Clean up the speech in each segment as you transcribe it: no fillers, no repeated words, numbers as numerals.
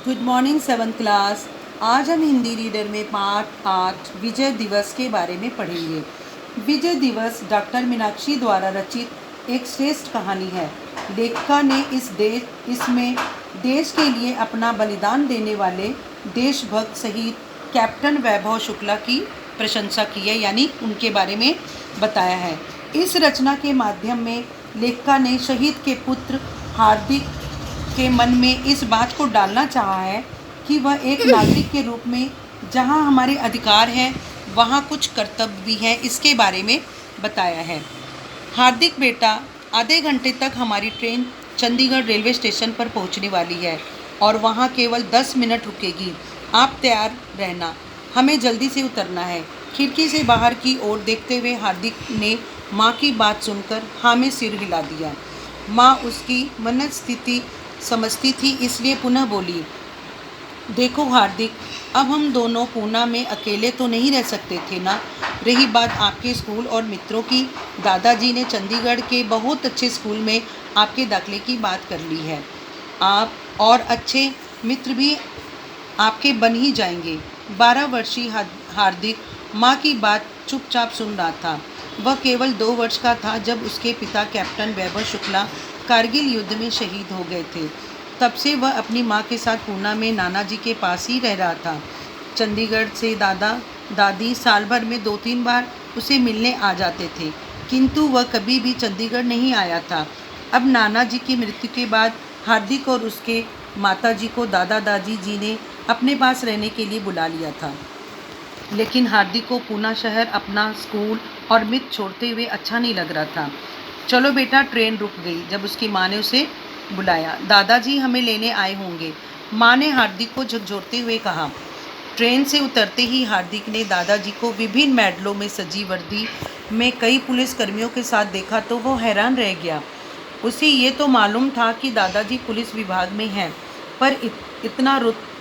Good morning 7th class. आज हम Hindi reader में पाठ 8 विजय दिवस के बारे में पढ़ेंगे। विजय दिवस डॉक्टर मीनाक्षी द्वारा रचित एक श्रेष्ठ कहानी है। लेखिका ने इसमें देश के लिए अपना बलिदान देने वाले देशभक्त शहीद कैप्टन वैभव शुक्ला की प्रशंसा की है, यानी उनके बारे में बताया है। इस रचना के माध्यम में लेखिका ने शहीद के पुत्र हार्दिक के मन में इस बात को डालना चाहा है कि वह एक नागरिक के रूप में जहां हमारे अधिकार हैं वहां कुछ कर्तव्य भी हैं, इसके बारे में बताया है। हार्दिक बेटा, आधे घंटे तक हमारी ट्रेन चंडीगढ़ रेलवे स्टेशन पर पहुंचने वाली है और वहां केवल 10 मिनट रुकेगी। आप तैयार रहना, हमें जल्दी से उतरना है। खिड़की से बाहर की ओर देखते हुए हार्दिक ने माँ की बात सुनकर हाँ में सिर हिला दिया। माँ उसकी मनस्थिति समझती थी, इसलिए पुनः बोली, देखो हार्दिक, अब हम दोनों पूना में अकेले तो नहीं रह सकते थे ना। रही बात आपके स्कूल और मित्रों की, दादाजी ने चंडीगढ़ के बहुत अच्छे स्कूल में आपके दाखिले की बात कर ली है। आप और अच्छे मित्र भी आपके बन ही जाएंगे। 12 वर्षीय हार्दिक माँ की बात चुपचाप सुन रहा था। वह केवल 2 वर्ष का था जब उसके पिता कैप्टन वैभव शुक्ला कारगिल युद्ध में शहीद हो गए थे। तब से वह अपनी माँ के साथ पूना में नाना जी के पास ही रह रहा था। चंडीगढ़ से दादा दादी साल भर में 2-3 बार उसे मिलने आ जाते थे, किंतु वह कभी भी चंडीगढ़ नहीं आया था। अब नाना जी की मृत्यु के बाद हार्दिक और उसके माता जी को दादा दादी जी ने अपने पास रहने के लिए बुला लिया था। लेकिन हार्दिक को पूना शहर, अपना स्कूल और मित्र छोड़ते हुए अच्छा नहीं लग रहा था। चलो बेटा, ट्रेन रुक गई जब उसकी माँ ने उसे बुलाया। दादाजी हमें लेने आए होंगे, माँ ने हार्दिक को झकझोरते हुए कहा। ट्रेन से उतरते ही हार्दिक ने दादाजी को विभिन्न मेडलों में सजी वर्दी में कई पुलिसकर्मियों के साथ देखा तो वो हैरान रह गया। उसे ये तो मालूम था कि दादाजी पुलिस विभाग में हैं, पर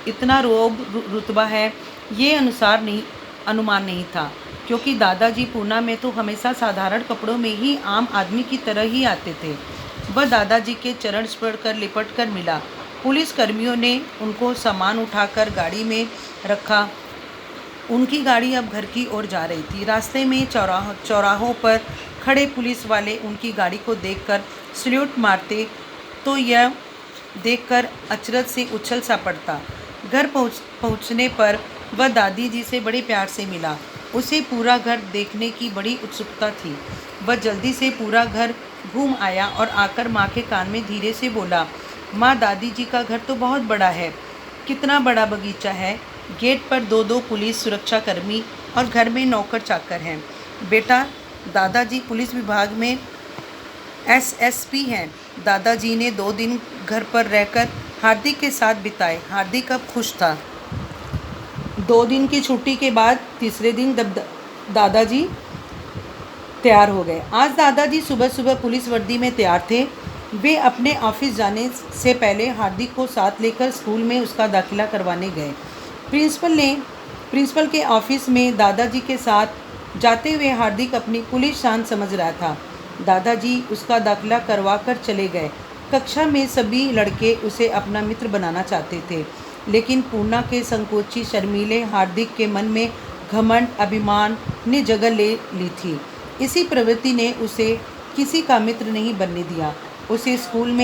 इतना रुतबा है ये अनुमान नहीं था, क्योंकि दादाजी पूना में तो हमेशा साधारण कपड़ों में ही आम आदमी की तरह ही आते थे। वह दादाजी के चरण स्पर्श कर लिपट कर मिला। पुलिस कर्मियों ने उनको सामान उठाकर गाड़ी में रखा। उनकी गाड़ी अब घर की ओर जा रही थी। रास्ते में चौराहों पर खड़े पुलिस वाले उनकी गाड़ी को देखकर सल्यूट मारते तो यह देखकर अचरज से उछल सा पड़ता। घर पहुंचने पर वह दादी जी से बड़े प्यार से मिला। उसे पूरा घर देखने की बड़ी उत्सुकता थी। वह जल्दी से पूरा घर घूम आया और आकर माँ के कान में धीरे से बोला, माँ, दादी जी का घर तो बहुत बड़ा है। कितना बड़ा बगीचा है। गेट पर 2-2 पुलिस सुरक्षाकर्मी और घर में नौकर चाकर हैं। बेटा, दादाजी पुलिस विभाग में SSP हैं। दादाजी ने 2 दिन घर पर रहकर हार्दिक के साथ बिताए। हार्दिक अब खुश था। 2 दिन की छुट्टी के बाद तीसरे दिन दादाजी तैयार हो गए। आज दादाजी सुबह सुबह पुलिस वर्दी में तैयार थे। वे अपने ऑफिस जाने से पहले हार्दिक को साथ लेकर स्कूल में उसका दाखिला करवाने गए। प्रिंसिपल के ऑफिस में दादाजी के साथ जाते हुए हार्दिक अपनी पुलिस शान समझ रहा था। दादाजी उसका दाखिला करवा कर चले गए। कक्षा में सभी लड़के उसे अपना मित्र बनाना चाहते थे, लेकिन पूना के संकोची शर्मीले हार्दिक के मन में घमंड, अभिमान ने जगह ले ली थी। इसी प्रवृत्ति ने उसे किसी का मित्र नहीं बनने दिया। उसे स्कूल में